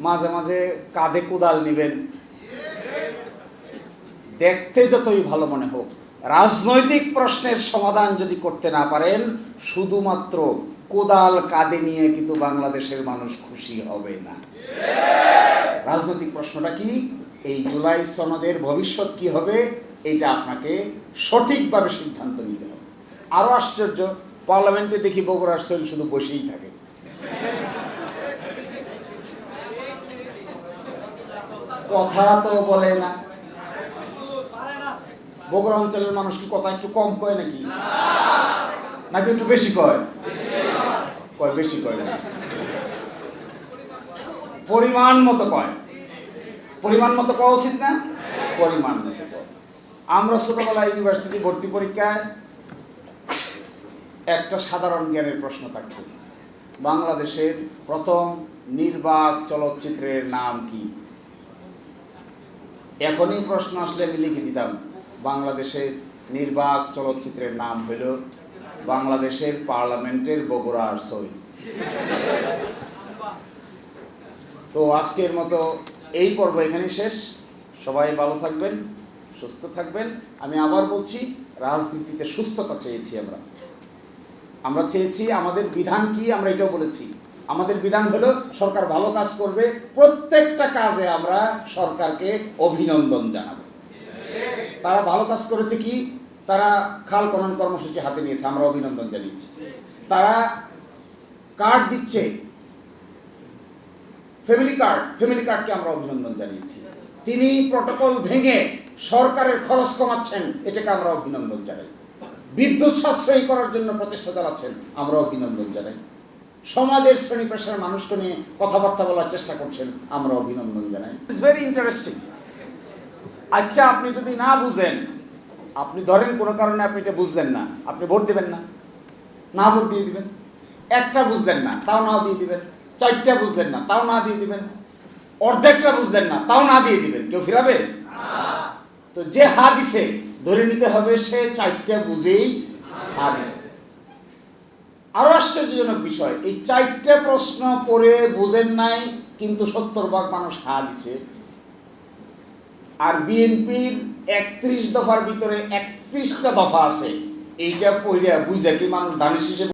মাঝে মাঝে কাঁধে কোদাল নেবেন, দেখতে যতই ভালো মনে হোক, রাজনৈতিক প্রশ্নের সমাধান যদি করতে না পারেন, শুধুমাত্র কোদাল কাঁধে নিয়ে কিন্তু বাংলাদেশের মানুষ খুশি হবে না। রাজনৈতিক প্রশ্নটা কি, এই জুলাই সনদের ভবিষ্যৎ কি হবে, এটা আপনাকে সঠিকভাবে সিদ্ধান্ত নিতে হবে। আরো আশ্চর্য, পার্লামেন্টে দেখি বগুড়ার সোহেল শুধু বসেই থাকে। কথা তো বলে না। বগুড়া অঞ্চলের মানুষ কি কথা একটু কম কয় নাকি, নাকি একটু বেশি কয়? কয় বেশি কয় না, পরিমাণ মতো কয়। পরিমাণ মতো কওয়া উচিত না? পরিমাণ মতো কয়। আমরা ছোটবেলায় ইউনিভার্সিটি ভর্তি পরীক্ষায় একটা সাধারণ জ্ঞানের প্রশ্ন থাকত, বাংলাদেশের প্রথম নির্বাক চলচ্চিত্রের নাম কি? এখনই প্রশ্ন আসলে আমি লিখে দিতাম, বাংলাদেশের নির্বাক চলচ্চিত্রের নাম হল বাংলাদেশের পার্লামেন্টের বগুড়ার সোহেল। তো আজকের মতো এই পর্ব এখানেই শেষ। সবাই ভালো থাকবেন, সুস্থ থাকবেন। আমি আবার বলছি, রাজনীতিতে সুস্থতা চেয়েছি আমরা চেয়েছি। আমাদের বিধান কি আমরা এটাও বলেছি, আমাদের বিধান হলো সরকার ভালো কাজ করবে, প্রত্যেকটা কাজে আমরা সরকারকে অভিনন্দন জানাবো। তারা ভালো কাজ করেছে কি, তারা খাল খনন কর্মসূচি হাতে নিয়েছে, আমরা অভিনন্দন জানিয়েছি। তারা কার্ড দিচ্ছে, ফ্যামিলি কার্ডকে আমরা অভিনন্দন জানিয়েছি। তিনি প্রটোকল ভেঙে সরকারের খরচ কমাচ্ছেন, এটাকে আমরা অভিনন্দন জানাই। বিদ্যুৎ সাশ্রয়ী করার জন্য প্রচেষ্টা চালাচ্ছেন, আমরা অভিনন্দন জানাই। সমাজের শ্রেণী পেশার মানুষকে নিয়ে কথাবার্তা বলার চেষ্টা করছেন, আমরা অভিনন্দন জানাই। It's very interesting. আচ্ছা, আপনি যদি না বুঝেন, আপনি ধরেন কোনো কারণে আপনি এটা বুঝলেন না, আপনি ভোট দেবেন না? না ভোট দিয়ে দিবেন। একটা বুঝলেন না, তাও না দিয়ে দিবেন। চারটা বুঝলেন না, তাও না দিয়ে দিবেন। অর্ধেকটা বুঝলেন না, তাও না দিয়ে দিবেন। কেউ ফিরাবে? তো যে হা দিছে, ধরে নিতে হবে সে চারটা বুঝেই হা দিছে। আরো আশ্চর্যজনক বিষয়, এই চারটা প্রশ্ন পড়ে বুঝেন নাই, কিন্তু 70% মানুষ হা দিছে। আর বিএনপির 31 দফার ভিতরে 31টা দফা আছে, এইটা পড়ে বুঝে কি মানুষ দানিশ হিসেবে